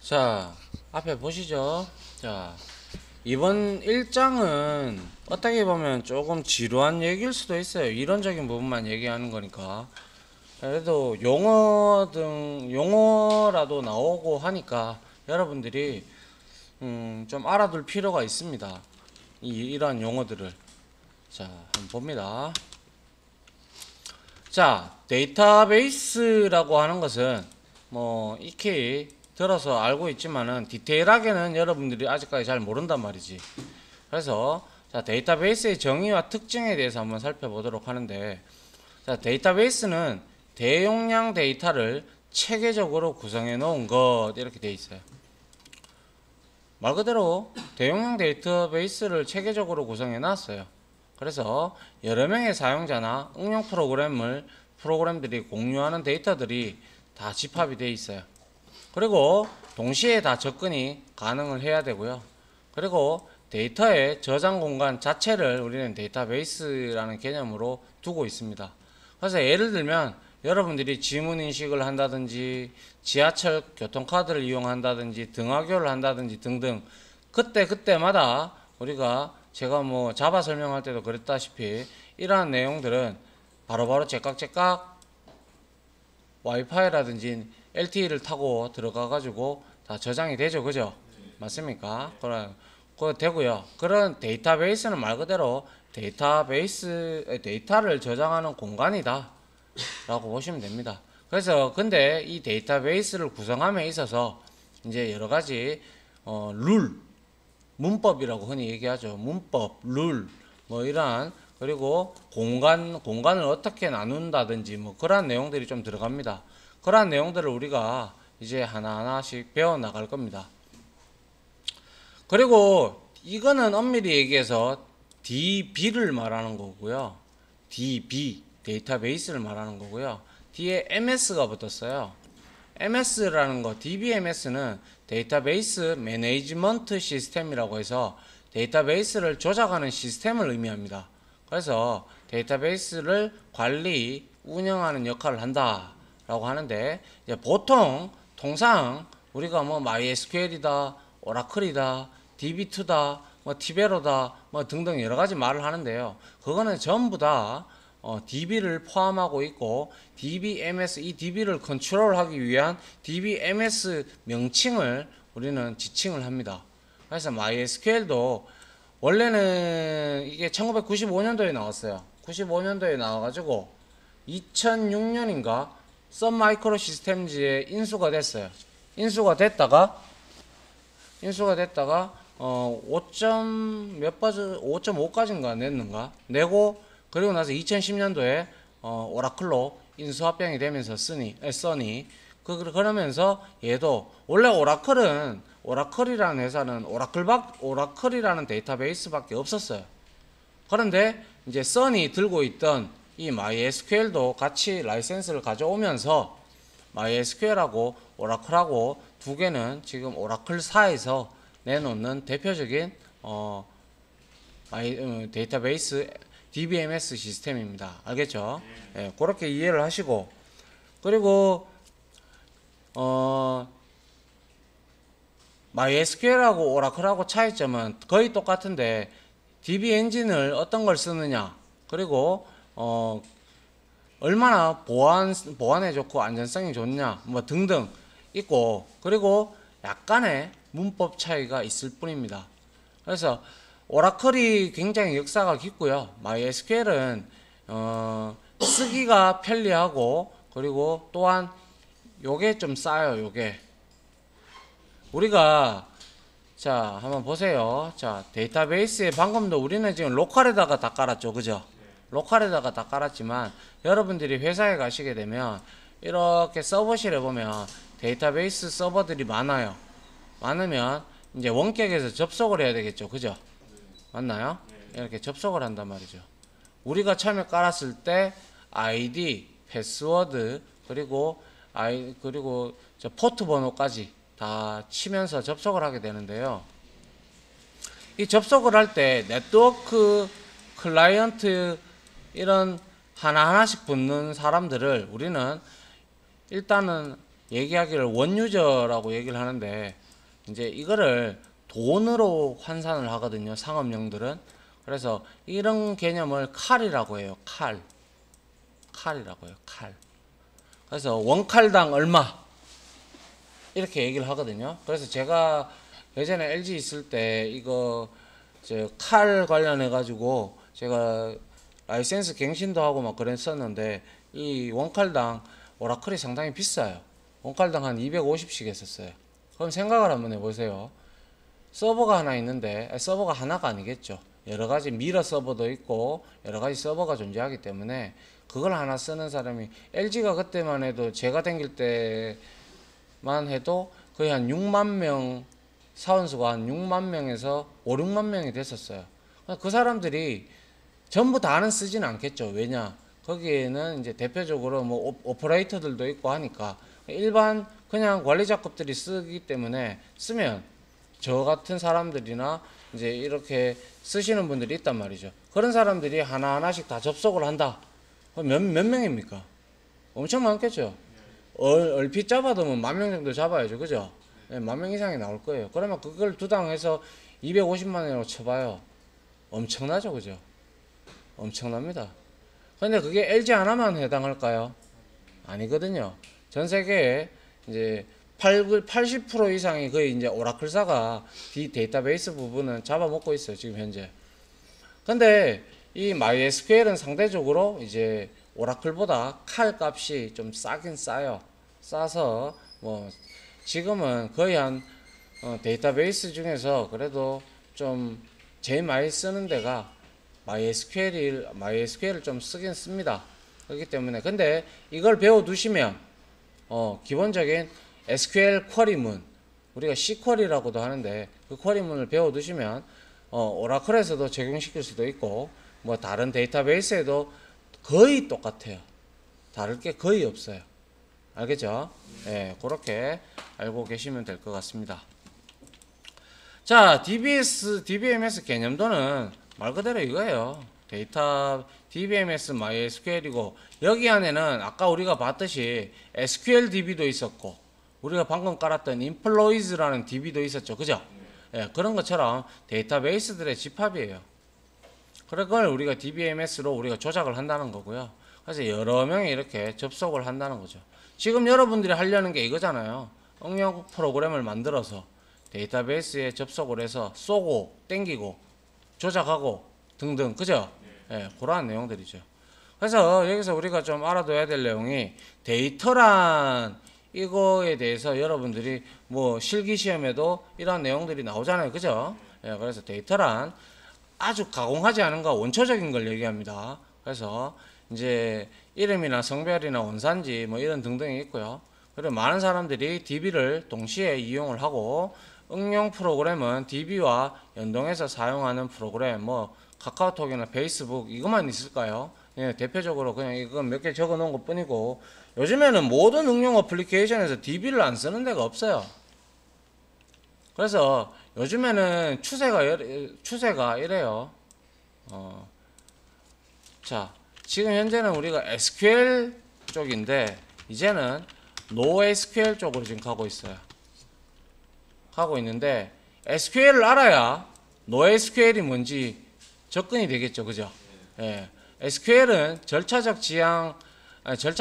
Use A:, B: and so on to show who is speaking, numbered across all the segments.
A: 자, 앞에 보시죠. 자, 이번 1장은 어떻게 보면 조금 지루한 얘기일 수도 있어요. 이론적인 부분만 얘기하는 거니까. 그래도 용어라도 나오고 하니까 여러분들이 좀 알아둘 필요가 있습니다. 이러한 용어들을. 자, 한번 봅니다. 자, 데이터베이스라고 하는 것은 익히 들어서 알고 있지만은 디테일하게는 여러분들이 아직까지 잘 모른단 말이지. 그래서 자, 데이터베이스의 정의와 특징에 대해서 한번 살펴보도록 하는데, 자, 데이터베이스는 대용량 데이터를 체계적으로 구성해 놓은 것, 이렇게 되어 있어요. 말 그대로 대용량 데이터베이스를 체계적으로 구성해 놨어요. 그래서 여러 명의 사용자나 응용 프로그램들이 공유하는 데이터들이 다 집합이 되어 있어요. 그리고 동시에 다 접근이 가능을 해야 되고요. 그리고 데이터의 저장 공간 자체를 우리는 데이터베이스라는 개념으로 두고 있습니다. 그래서 예를 들면 여러분들이 지문 인식을 한다든지 지하철 교통카드를 이용한다든지 등하교를 한다든지 등등 그때마다 우리가 제가 자바 설명할 때도 그랬다시피 이러한 내용들은 바로바로 제깍제깍 와이파이라든지 LTE를 타고 들어가 가지고 다 저장이 되죠. 그죠? 맞습니까? 그거 되고요. 그런 데이터베이스는 말 그대로 데이터를 저장하는 공간이다 라고 보시면 됩니다. 그래서 근데 이 데이터베이스를 구성함에 있어서 이제 여러 가지 문법이라고 흔히 얘기하죠. 문법, 룰, 이러한, 그리고 공간을 어떻게 나눈다든지 그러한 내용들이 좀 들어갑니다. 그러한 내용들을 우리가 이제 하나하나씩 배워 나갈 겁니다. 그리고 이거는 엄밀히 얘기해서 DB를 말하는 거고요. DB, 데이터베이스를 말하는 거고요. 뒤에 MS가 붙었어요. MS라는 거, DBMS는 데이터베이스 매니지먼트 시스템이라고 해서 데이터베이스를 조작하는 시스템을 의미합니다. 그래서 데이터베이스를 관리, 운영하는 역할을 한다 라고 하는데, 통상 우리가 MySQL이다, 오라클이다, DB2다, 티베로다, 등등 여러 가지 말을 하는데요. 그거는 전부 다 DB를 포함하고 있고, DBMS, 이 DB를 컨트롤하기 위한 DBMS 명칭을 우리는 지칭을 합니다. 그래서 MySQL도 원래는 이게 1995년도에 나왔어요. 95년도에 나와가지고 2006년인가 썬 마이크로 시스템즈에 인수가 됐어요. 인수가 됐다가 5.5까지인가 냈는가 내고, 그리고 나서 2010년도에 오라클로 인수합병이 되면서 써니 그러면서 얘도 원래 오라클이라는 회사는 오라클이라는 데이터베이스밖에 없었어요. 그런데 이제 써니 들고 있던 이 MySQL도 같이 라이센스를 가져오면서 MySQL하고 오라클하고 두 개는 지금 오라클사에서 내놓는 대표적인 데이터베이스 DBMS 시스템입니다. 알겠죠? 예, 그렇게 이해를 하시고, 그리고 MySQL하고 오라클하고 차이점은 거의 똑같은데 DB 엔진을 어떤 걸 쓰느냐, 그리고 얼마나 보안에 좋고 안전성이 좋냐 등등 있고, 그리고 약간의 문법 차이가 있을 뿐입니다. 그래서 오라클이 굉장히 역사가 깊고요. MySQL은 쓰기가 편리하고, 그리고 또한 요게 좀 싸요. 요게 우리가 자 한번 보세요. 자, 데이터베이스에 방금도 우리는 지금 로컬에다가 다 깔았죠. 그죠? 로컬에다가 다 깔았지만 여러분들이 회사에 가시게 되면 이렇게 서버실에 보면 데이터베이스 서버들이 많으면 이제 원격에서 접속을 해야 되겠죠. 그죠? 맞나요? 이렇게 접속을 한단 말이죠. 우리가 처음에 깔았을 때 아이디, 패스워드, 그리고 저 포트 번호까지 다 치면서 접속을 하게 되는데요. 이 접속을 할 때 네트워크, 클라이언트 이런 하나하나씩 붙는 사람들을 우리는 일단은 얘기하기를 원유저라고 얘기를 하는데 이제 이거를 돈으로 환산을 하거든요. 상업용들은. 그래서 이런 개념을 칼이라고 해요. 칼이라고 해요. 칼. 그래서 원칼당 얼마 이렇게 얘기를 하거든요. 그래서 제가 예전에 LG 있을 때 이거 칼 관련해 가지고 제가 라이센스 갱신도 하고 막 그랬었는데 이 원칼당 오라클이 상당히 비싸요. 원칼당 한 250씩 했었어요. 그럼 생각을 한번 해보세요. 서버가 하나 있는데 서버가 하나가 아니겠죠. 여러 가지 미러 서버도 있고 여러 가지 서버가 존재하기 때문에 그걸 하나 쓰는 사람이 LG가 그때만 해도 제가 다닐 때만 해도 거의 한 6만 명 사원수가 한 6만 명에서 5, 6만 명이 됐었어요. 그 사람들이 전부 다는 쓰지는 않겠죠. 왜냐? 거기에는 이제 대표적으로 뭐 오퍼레이터들도 있고 하니까 일반 그냥 관리자급들이 쓰기 때문에 쓰면 저 같은 사람들이나 이제 이렇게 쓰시는 분들이 있단 말이죠. 그런 사람들이 하나하나씩 다 접속을 한다. 몇 명입니까? 엄청 많겠죠. 얼핏 잡아도 뭐 10,000명 정도 잡아야죠. 그죠? 네, 10,000명 이상이 나올 거예요. 그러면 그걸 두 당해서 250만 원이라고 쳐봐요. 엄청나죠. 그죠? 엄청납니다. 근데 그게 LG 하나만 해당할까요? 아니거든요. 전 세계에 이제 80% 이상이 거의 이제 오라클사가 데이터베이스 부분은 잡아먹고 있어요. 지금 현재. 근데 이 MySQL은 상대적으로 이제 오라클보다 칼 값이 좀 싸긴 싸요. 싸서 뭐 지금은 거의 한 데이터베이스 중에서 그래도 좀 제일 많이 쓰는 데가 MySQL을 좀 쓰긴 씁니다. 그렇기 때문에 근데 이걸 배워 두시면 기본적인 SQL 쿼리문 우리가 C쿼리라고도 하는데 그 쿼리문을 배워 두시면 오라클에서도 적용시킬 수도 있고 뭐 다른 데이터베이스에도 거의 똑같아요. 다를 게 거의 없어요. 알겠죠? 네, 그렇게 알고 계시면 될 것 같습니다. 자, DBMS 개념도는 말 그대로 이거예요. DBMS MySQL이고 여기 안에는 아까 우리가 봤듯이 SQLDB도 있었고 우리가 방금 깔았던 Employees라는 DB도 있었죠. 그죠? 예, 그런 것처럼 데이터베이스들의 집합이에요. 그걸 우리가 DBMS로 우리가 조작을 한다는 거고요. 그래서 여러 명이 이렇게 접속을 한다는 거죠. 지금 여러분들이 하려는 게 이거잖아요. 응용 프로그램을 만들어서 데이터베이스에 접속을 해서 쏘고 땡기고 조작하고 등등 그죠? 예, 그러한 내용들이죠. 그래서 여기서 우리가 좀 알아둬야 될 내용이 데이터란 이거에 대해서 여러분들이 뭐 실기시험에도 이런 내용들이 나오잖아요. 그죠? 예, 그래서 데이터란 아주 가공하지 않은 거 원초적인 걸 얘기합니다. 그래서 이제 이름이나 성별이나 원산지 뭐 이런 등등이 있고요. 그리고 많은 사람들이 DB를 동시에 이용을 하고 응용 프로그램은 DB와 연동해서 사용하는 프로그램 뭐 카카오톡이나 페이스북 이것만 있을까요? 예, 대표적으로 그냥 이거 몇 개 적어 놓은 것 뿐이고 요즘에는 모든 응용 어플리케이션에서 DB를 안 쓰는 데가 없어요. 그래서 요즘에는 추세가 이래요. 자, 지금 현재는 우리가 SQL 쪽인데 이제는 NoSQL 쪽으로 지금 가고 있어요. 가고 있는데 SQL을 알아야 NoSQL이 뭔지 접근이 되겠죠. 그죠? 예. SQL은 절차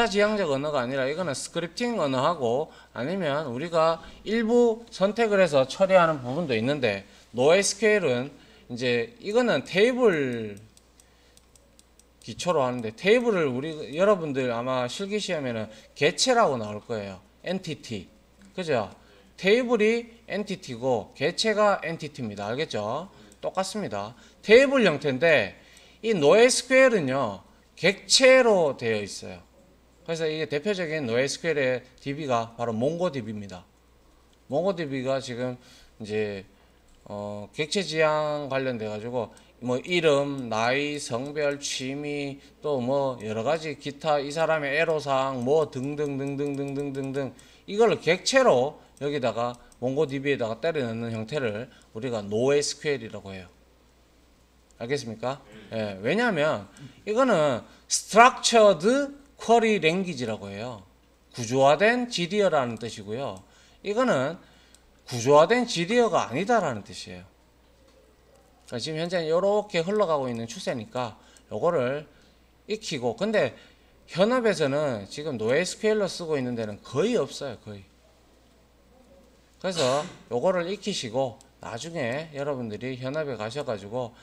A: 지향적 언어가 아니라 이거는 스크립팅 언어하고 아니면 우리가 일부 선택을 해서 처리하는 부분도 있는데 NoSQL은 이제 이거는 테이블 기초로 하는데 테이블을 여러분들 아마 실기 시험에는 개체라고 나올 거예요. 엔티티. 그죠? 테이블이 엔티티고 개체가 엔티티입니다. 알겠죠? 똑같습니다. 테이블 형태인데 이 NoSQL은요. 객체로 되어 있어요. 그래서 이게 대표적인 NoSQL의 DB가 바로 몽고DB입니다. 몽고DB가 지금 이제 객체 지향 관련돼 가지고 뭐 이름, 나이, 성별, 취미 또 뭐 여러 가지 기타 이 사람의 애로사항 뭐 등등등등등등등등 이걸 객체로 여기다가 몽고DB에다가 때려 넣는 형태를 우리가 NoSQL이라고 해요. 알겠습니까? 예, 왜냐하면 이거는 Structured Query Language라고 해요. 구조화된 GD어라는 뜻이고요. 이거는 구조화된 GD어가 아니다라는 뜻이에요. 그러니까 지금 현재 이렇게 흘러가고 있는 추세니까 요거를 익히고, 근데 현업에서는 지금 NoSQL로 쓰고 있는 데는 거의 없어요. 거의. 그래서 요거를 익히시고 나중에 여러분들이 현업에 가셔가지고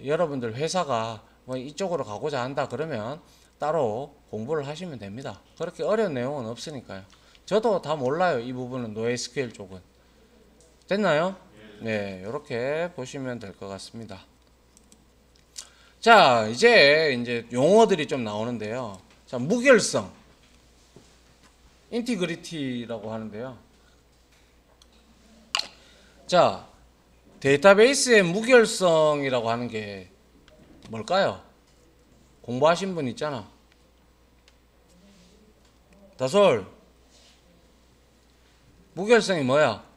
A: 여러분들 회사가 뭐 이쪽으로 가고자 한다 그러면 따로 공부를 하시면 됩니다. 그렇게 어려운 내용은 없으니까요. 저도 다 몰라요. 이 부분은 NoSQL 쪽은. 됐나요? 네, 이렇게 보시면 될 것 같습니다. 자, 이제 용어들이 좀 나오는데요. 자, 무결성, 인티그리티라고 하는데요. 자, 데이터베이스의 무결성이라고 하는 게 뭘까요? 공부하신 분 있잖아. 다솔, 무결성이 뭐야?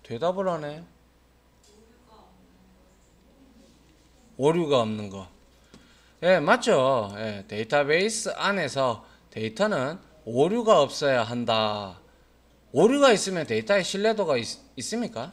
A: 대답을 하네. 오류가 없는 거. 예, 맞죠. 예, 데이터베이스 안에서 데이터는 오류가 없어야 한다. 오류가 있으면 데이터의 신뢰도가 있습니까?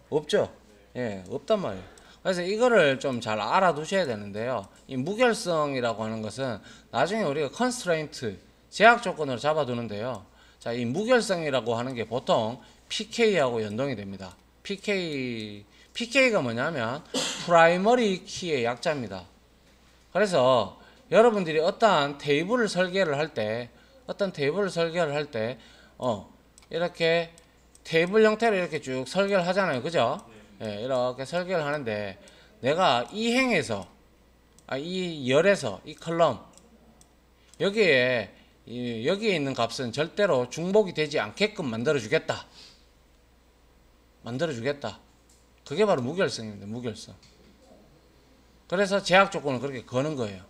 A: 없죠. 예, 없단 말이에요. 그래서 이거를 좀 잘 알아두셔야 되는데요. 이 무결성이라고 하는 것은 나중에 우리가 컨스트레인트, 제약 조건으로 잡아두는데요. 자, 이 무결성이라고 하는 게 보통 PK하고 연동이 됩니다. PK가 뭐냐면 프라이머리 키의 약자입니다. 그래서 여러분들이 어떠한 테이블을 설계를 할 때, 이렇게 테이블 형태로 이렇게 쭉 설계를 하잖아요. 그죠? 예, 이렇게 설계를 하는데, 내가 이 행에서, 이 열에서, 이 컬럼, 여기에 있는 값은 절대로 중복이 되지 않게끔 만들어주겠다. 그게 바로 무결성입니다. 무결성. 그래서 제약 조건을 그렇게 거는 거예요.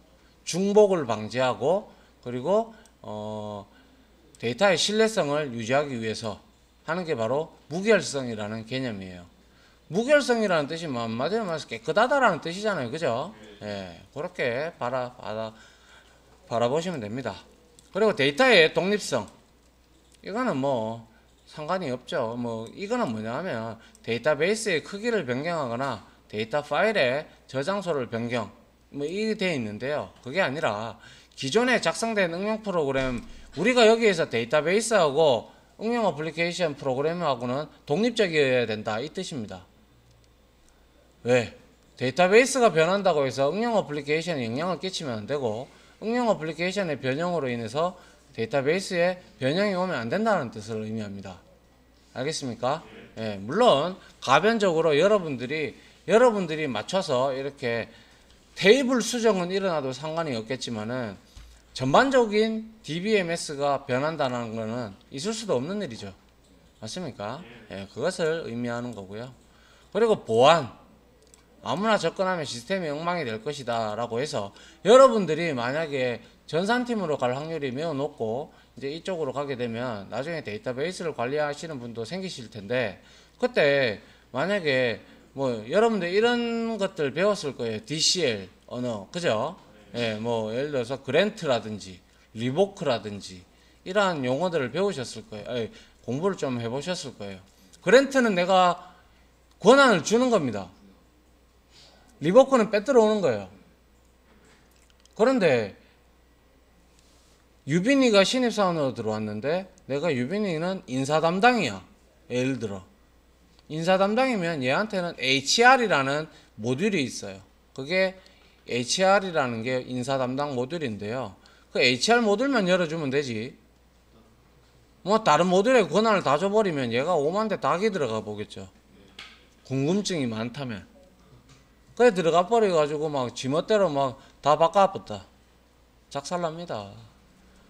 A: 중복을 방지하고, 그리고 데이터의 신뢰성을 유지하기 위해서 하는 게 바로 무결성이라는 개념이에요. 무결성이라는 뜻이 한마디로 말해서 깨끗하다라는 뜻이잖아요. 그죠? 예, 그렇게 바라보시면 됩니다. 그리고 데이터의 독립성. 이거는 뭐 상관이 없죠. 뭐 이거는 뭐냐 하면 데이터베이스의 크기를 변경하거나 데이터 파일의 저장소를 변경, 뭐 이게 되어 있는데요. 그게 아니라 기존에 작성된 응용 프로그램, 우리가 여기에서 데이터베이스하고 응용 어플리케이션 프로그램하고는 독립적이어야 된다, 이 뜻입니다. 왜? 데이터베이스가 변한다고 해서 응용 어플리케이션에 영향을 끼치면 안 되고, 응용 어플리케이션의 변형으로 인해서 데이터베이스에 변형이 오면 안 된다는 뜻을 의미합니다. 알겠습니까? 예, 물론 가변적으로 여러분들이 맞춰서 이렇게 테이블 수정은 일어나도 상관이 없겠지만은 전반적인 DBMS가 변한다는 것은 있을 수도 없는 일이죠. 맞습니까? 예, 그것을 의미하는 거고요. 그리고 보안. 아무나 접근하면 시스템이 엉망이 될 것이다 라고 해서 여러분들이 만약에 전산팀으로 갈 확률이 매우 높고 이제 이쪽으로 가게 되면 나중에 데이터베이스를 관리하시는 분도 생기실 텐데, 그때 만약에 뭐 여러분들 이런 것들 배웠을 거예요. DCL 언어, 그죠? 예, 뭐 예를 들어서 그랜트라든지 리보크라든지 이러한 용어들을 배우셨을 거예요. 공부를 좀 해보셨을 거예요. 그랜트는 내가 권한을 주는 겁니다. 리보크는 빼들어 오는 거예요. 그런데 유빈이가 신입사원으로 들어왔는데 내가 유빈이는 인사 담당이야. 예를 들어 인사 담당이면 얘한테는 HR이라는 모듈이 있어요. 그게 HR이라는 게 인사 담당 모듈인데요. 그 HR 모듈만 열어주면 되지. 뭐 다른 모듈에 권한을 다 줘버리면 얘가 오만대 닭이 들어가 보겠죠. 궁금증이 많다면. 그래 들어가 버려가지고 막 지멋대로 막 다 바꿔봤다. 작살납니다.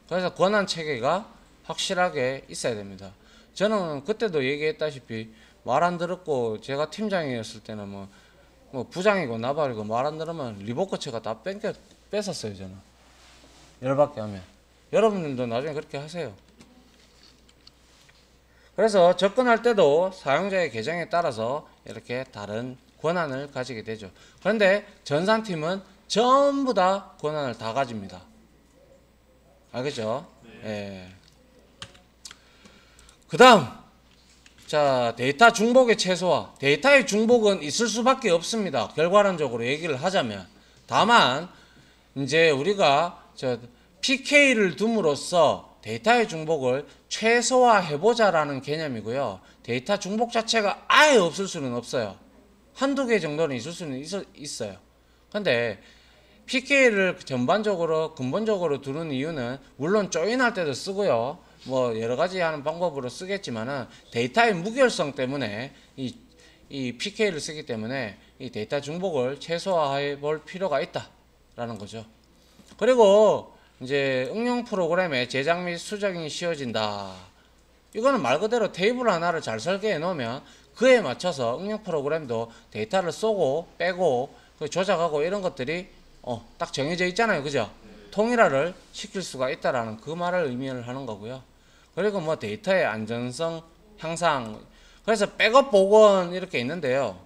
A: 그래서 권한 체계가 확실하게 있어야 됩니다. 저는 그때도 얘기했다시피 말 안 들었고 제가 팀장이었을 때는 뭐 부장이고 나발이고 말 안 들으면 리보커체가 다 뺏었어요. 저는 열받게 하면. 여러분들도 나중에 그렇게 하세요. 그래서 접근할 때도 사용자의 계정에 따라서 이렇게 다른 권한을 가지게 되죠. 그런데 전산팀은 전부 다 권한을 다 가집니다. 알겠죠? 예. 그 다음, 자, 데이터 중복의 최소화. 데이터의 중복은 있을 수밖에 없습니다. 결과론적으로 얘기를 하자면. 다만, 이제 우리가 PK를 둠으로써 데이터의 중복을 최소화해보자라는 개념이고요. 데이터 중복 자체가 아예 없을 수는 없어요. 한두 개 정도는 있을 수는 있어요. 근데 PK를 전반적으로 근본적으로 두는 이유는 물론 조인할 때도 쓰고요. 뭐 여러 가지 하는 방법으로 쓰겠지만은 데이터의 무결성 때문에 이 PK를 쓰기 때문에 이 데이터 중복을 최소화해 볼 필요가 있다라는 거죠. 그리고 이제 응용 프로그램의 제작 및 수정이 쉬워진다. 이거는 말 그대로 테이블 하나를 잘 설계해 놓으면 그에 맞춰서 응용 프로그램도 데이터를 쏘고 빼고 조작하고 이런 것들이 딱 정해져 있잖아요. 그죠? 통일화를 시킬 수가 있다라는 그 말을 의미를 하는 거고요. 그리고 뭐 데이터의 안전성 향상, 그래서 백업 복원 이렇게 있는데요.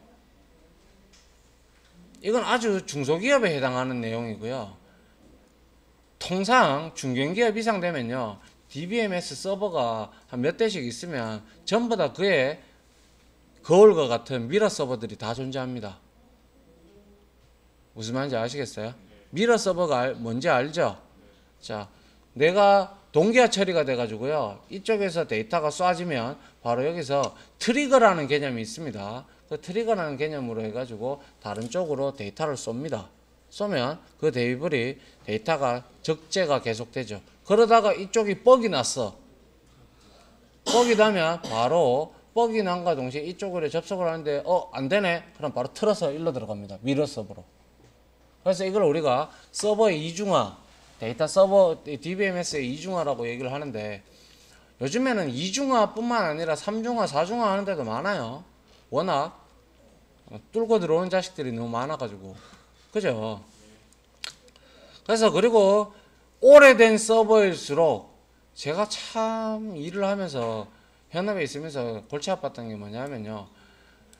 A: 이건 아주 중소기업에 해당하는 내용이고요. 통상 중견기업 이상 되면요, DBMS 서버가 한 몇 대씩 있으면 전부 다 그의 거울과 같은 미러 서버들이 다 존재합니다. 무슨 말인지 아시겠어요? 미러 서버가 뭔지 알죠? 자, 내가 동기화 처리가 돼가지고요, 이쪽에서 데이터가 쏴지면 바로 여기서 트리거라는 개념이 있습니다. 그 트리거라는 개념으로 해가지고 다른 쪽으로 데이터를 쏩니다. 쏘면 그 테이블이 데이터가 적재가 계속되죠. 그러다가 이쪽이 뻑이 났어. 뻑이 나면 바로 뻑이 난과 동시에 이쪽으로 접속을 하는데 안 되네. 그럼 바로 틀어서 일로 들어갑니다. 미러 서버로. 그래서 이걸 우리가 서버의 이중화, 데이터 서버 DBMS의 이중화라고 얘기를 하는데, 요즘에는 이중화뿐만 아니라 3중화, 4중화 하는 데도 많아요. 워낙 뚫고 들어온 자식들이 너무 많아가지고. 그죠? 그래서 그리고 오래된 서버일수록 제가 참 일을 하면서 현업에 있으면서 골치 아팠던 게 뭐냐면요,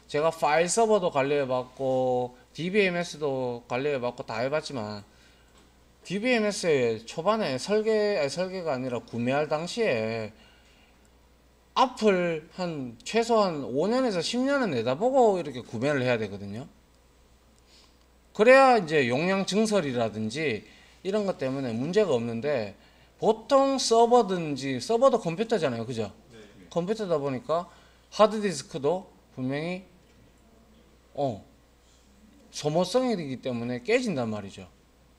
A: 제가 파일 서버도 관리해봤고 DBMS도 관리해봤고 다 해봤지만 DBMS의 초반에 설계가 아니라 구매할 당시에 앞을 최소한 5년에서 10년은 내다보고 이렇게 구매를 해야 되거든요. 그래야 이제 용량 증설이라든지 이런 것 때문에 문제가 없는데, 보통 서버도 컴퓨터잖아요. 그죠? 네. 컴퓨터다 보니까 하드디스크도 분명히 소모성이기 때문에 깨진단 말이죠.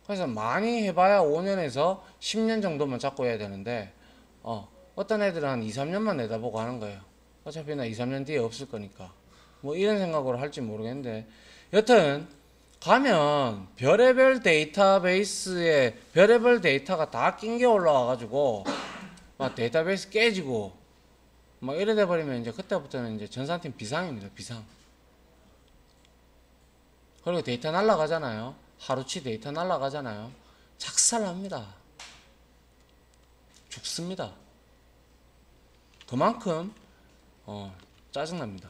A: 그래서 많이 해봐야 5년에서 10년 정도만 잡고 해야 되는데, 어떤 애들은 한 2, 3년만 내다보고 하는 거예요. 어차피 나 2, 3년 뒤에 없을 거니까. 뭐 이런 생각으로 할지 모르겠는데, 여튼 가면 별의별 데이터베이스에 별의별 데이터가 다 낑겨 올라와가지고 막 데이터베이스 깨지고 막 이래 돼버리면 이제 그때부터는 이제 전산팀 비상입니다. 비상. 그리고 데이터 날라가잖아요. 하루치 데이터 날라가잖아요. 작살납니다. 죽습니다. 그만큼 짜증납니다.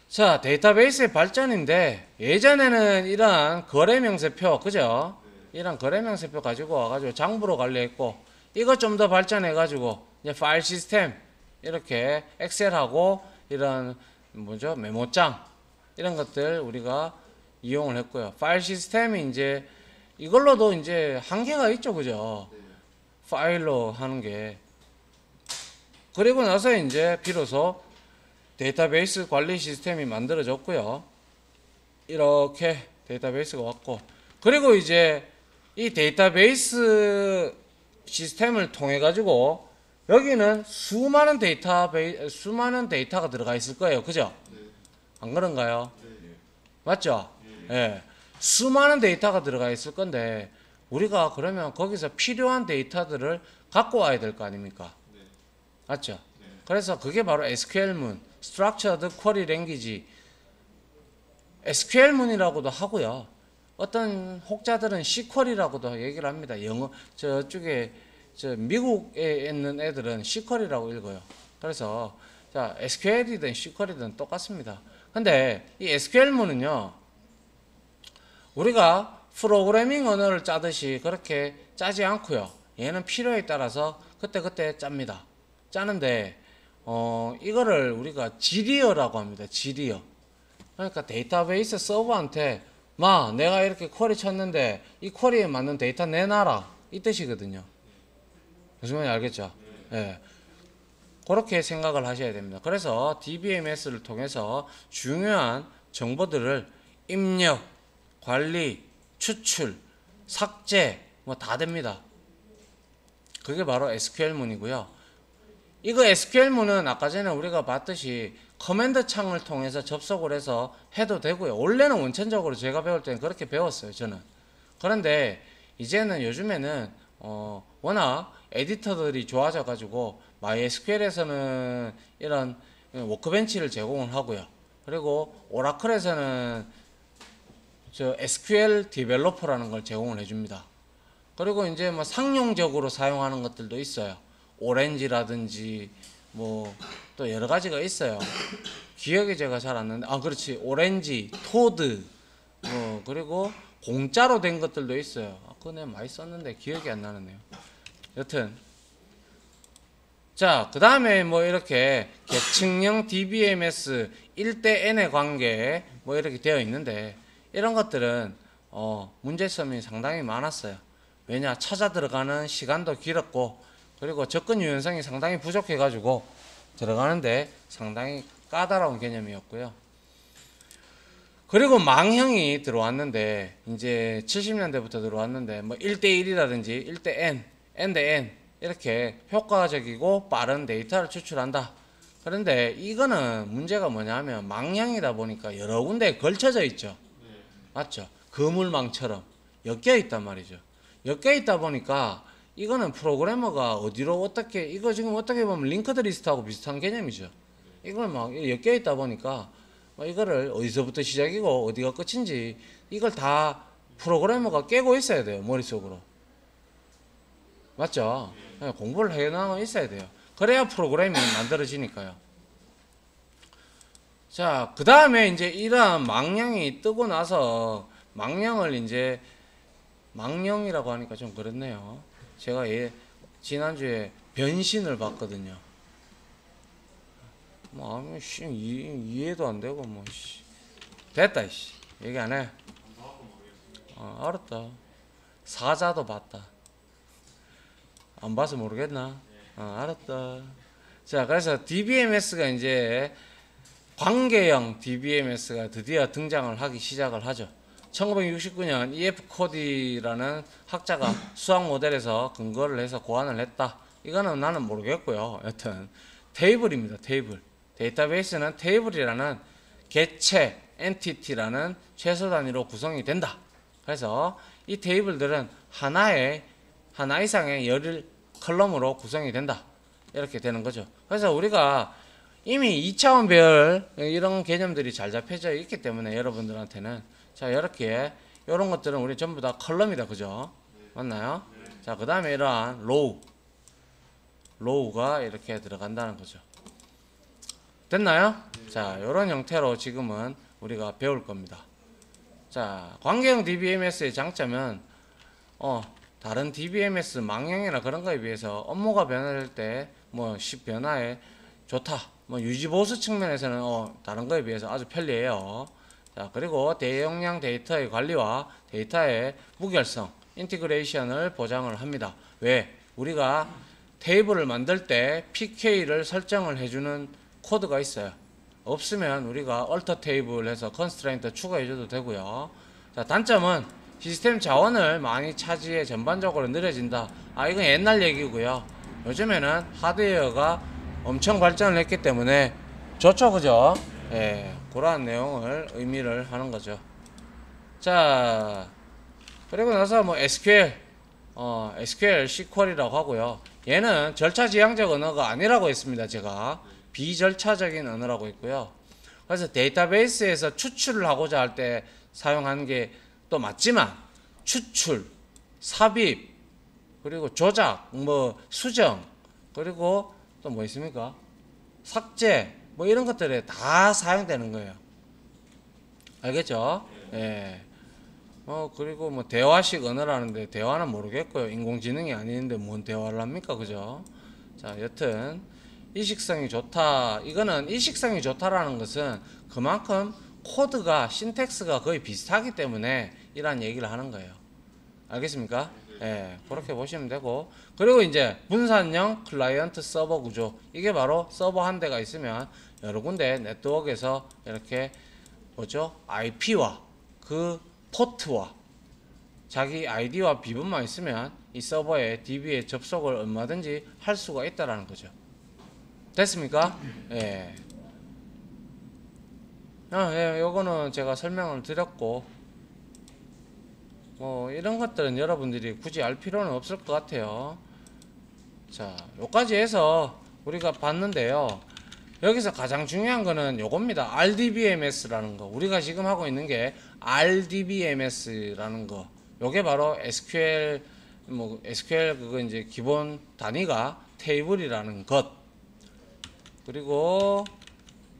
A: 자, 데이터베이스의 발전인데, 예전에는 이런 거래명세표, 그죠? 이런 거래명세표 가지고 와가지고 장부로 관리했고, 이것 좀 더 발전해가지고 이제 파일 시스템, 이렇게 엑셀하고 이런 메모장 이런 것들 우리가 이용을 했고요. 파일 시스템이 이제 이걸로도 이제 한계가 있죠, 그죠? 파일로 하는 게. 그리고 나서 이제 비로소 데이터베이스 관리 시스템이 만들어졌고요. 이렇게 데이터베이스가 왔고, 그리고 이제 이 데이터베이스 시스템을 통해 가지고 여기는 수많은 데이터가 들어가 있을 거예요. 그죠? 안 그런가요? 맞죠? 예. 수많은 데이터가 들어가 있을 건데, 우리가 그러면 거기서 필요한 데이터들을 갖고 와야 될 거 아닙니까? 맞죠? 그래서 그게 바로 SQL문, Structured Query Language, SQL문이라고도 하고요. 어떤 혹자들은 Cquery라고도 얘기를 합니다. 저쪽에 미국에 있는 애들은 Cquery라고 읽어요. 그래서 자, SQL이든 Cquery든 똑같습니다. 근데 이 SQL문은요, 우리가 프로그래밍 언어를 짜듯이 그렇게 짜지 않고요. 얘는 필요에 따라서 그때그때 짭니다. 짜는데 이거를 우리가 지리어라고 합니다. 지리어. 그러니까 데이터베이스 서버한테 내가 이렇게 쿼리 쳤는데 이 쿼리에 맞는 데이터 내놔라 이 뜻이거든요. 무슨 말인지 알겠죠? 예. 그렇게 생각을 하셔야 됩니다. 그래서 DBMS를 통해서 중요한 정보들을 입력, 관리, 추출, 삭제 뭐 다 됩니다. 그게 바로 SQL문이고요. 이거 SQL문은 아까 전에 우리가 봤듯이 커맨드 창을 통해서 접속을 해서 해도 되고요. 원래는 원천적으로 제가 배울 때는 그렇게 배웠어요, 저는. 그런데 이제는 요즘에는 워낙 에디터들이 좋아져 가지고 MySQL에서는 이런 워크벤치를 제공을 하고요. 그리고 오라클에서는 저 SQL 디벨로퍼라는 걸 제공을 해줍니다. 그리고 이제 뭐 상용적으로 사용하는 것들도 있어요. 오렌지라든지 뭐 또 여러 가지가 있어요. 기억이 제가 잘 안 나는데 그렇지, 오렌지, 토드 뭐 그리고 공짜로 된 것들도 있어요. 그거 내가 많이 썼는데 기억이 안 나네요. 여튼 자, 그 다음에 뭐 이렇게 계층형 DBMS 1대 N의 관계 뭐 이렇게 되어 있는데 이런 것들은 문제점이 상당히 많았어요. 왜냐, 찾아 들어가는 시간도 길었고 그리고 접근 유연성이 상당히 부족해 가지고 들어가는데 상당히 까다로운 개념이었고요. 그리고 망형이 들어왔는데 이제 70년대부터 들어왔는데 뭐 1대1이라든지 1대 N, N 이렇게 효과적이고 빠른 데이터를 추출한다. 그런데 이거는 문제가 뭐냐면 망형이다 보니까 여러 군데에 걸쳐져 있죠. 맞죠? 그물망처럼 엮여 있단 말이죠. 엮여 있다 보니까 이거는 프로그래머가 어디로 어떻게, 이거 지금 어떻게 보면 링크드 리스트하고 비슷한 개념이죠. 이걸 막 엮여 있다 보니까 이거를 어디서부터 시작이고 어디가 끝인지 이걸 다 프로그래머가 깨고 있어야 돼요, 머릿속으로. 맞죠? 공부를 해나가 있어야 돼요. 그래야 프로그램이 만들어지니까요. 자, 그 다음에 이제 이러한 망령이 뜨고 나서 망령을 이제 망령이라고 하니까 좀 그렇네요. 제가 지난주에 변신을 봤거든요. 뭐 이해도 안 되고 뭐 됐다 얘기 안 해. 알았다. 사자도 봤다. 안 봐서 모르겠나? 알았다. 자, 그래서 DBMS가 이제 관계형 DBMS가 드디어 등장을 하기 시작을 하죠. 1969년 EF 코디라는 학자가 수학 모델에서 근거를 해서 고안을 했다. 이거는 나는 모르겠고요. 여튼 테이블입니다. 테이블. 데이터베이스는 테이블이라는 개체, 엔티티라는 최소 단위로 구성이 된다. 그래서 이 테이블들은 하나 이상의 열일 컬럼으로 구성이 된다. 이렇게 되는 거죠. 그래서 우리가 이미 2차원 배열 이런 개념들이 잘 잡혀져 있기 때문에 여러분들한테는 자, 이렇게 이런 것들은 우리 전부 다 컬럼이다. 그죠? 맞나요? 자, 그 다음에 이러한 로우가 이렇게 들어간다는 거죠. 됐나요? 자, 이런 형태로 지금은 우리가 배울 겁니다. 자, 관계형 DBMS의 장점은 다른 DBMS 망형이나 그런 거에 비해서 업무가 변화될 때 뭐 변화에 좋다. 뭐 유지보수 측면에서는 다른 거에 비해서 아주 편리해요. 자, 그리고 대용량 데이터의 관리와 데이터의 무결성, 인티그레이션을 보장을 합니다. 왜? 우리가 테이블을 만들 때 PK를 설정을 해주는 코드가 있어요. 없으면 우리가 alter 테이블 해서 constraint 추가해줘도 되고요. 자, 단점은 시스템 자원을 많이 차지해 전반적으로 느려진다. 이건 옛날 얘기고요. 요즘에는 하드웨어가 엄청 발전을 했기 때문에 좋죠, 그죠? 예, 그러한 내용을 의미를 하는 거죠. 자, 그리고 나서 뭐 SQL, SQL SQL이라고 하고요. 얘는 절차지향적 언어가 아니라고 했습니다. 제가 비절차적인 언어라고 했고요. 그래서 데이터베이스에서 추출을 하고자 할 때 사용하는 게 또 맞지만 추출, 삽입, 그리고 조작, 뭐 수정, 그리고 또 뭐 있습니까? 삭제, 뭐 이런 것들에 다 사용되는 거예요. 알겠죠? 예. 그리고 뭐 대화식 언어라는데 대화는 모르겠고요. 인공지능이 아닌데 뭔 대화를 합니까? 그죠? 자, 여튼 이식성이 좋다. 이거는 이식성이 좋다라는 것은 그만큼 코드가 신텍스가 거의 비슷하기 때문에 이런 얘기를 하는 거예요. 알겠습니까? 예, 그렇게 보시면 되고, 그리고 이제 분산형 클라이언트 서버 구조, 이게 바로 서버 한 대가 있으면 여러 군데 네트워크에서 이렇게 뭐죠? IP와 그 포트와 자기 아이디와 비번만 있으면 이 서버에 DB에 접속을 얼마든지 할 수가 있다라는 거죠. 됐습니까? 예. 예, 요거는 제가 설명을 드렸고, 뭐 이런 것들은 여러분들이 굳이 알 필요는 없을 것 같아요. 자, 요까지 해서 우리가 봤는데요. 여기서 가장 중요한 거는 요겁니다. RDBMS라는 거. 우리가 지금 하고 있는 게 RDBMS라는 거. 요게 바로 SQL SQL 그거 이제 기본 단위가 테이블이라는 것. 그리고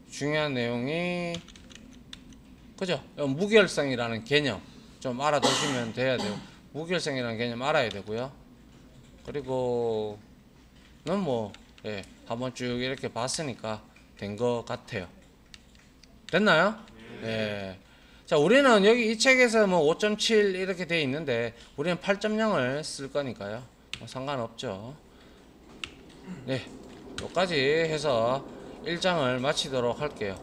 A: 중요한 내용이 그죠? 무결성이라는 개념 좀 알아두시면 돼야 돼요. 무결성이라는 개념 알아야 되고요. 그리고는 뭐 예, 한번 쭉 이렇게 봤으니까 된 것 같아요. 됐나요? 예. 자, 우리는 여기 이 책에서 뭐 5.7 이렇게 돼 있는데 우리는 8.0을 쓸 거니까요. 뭐 상관없죠. 네. 여기까지 해서 1장을 마치도록 할게요.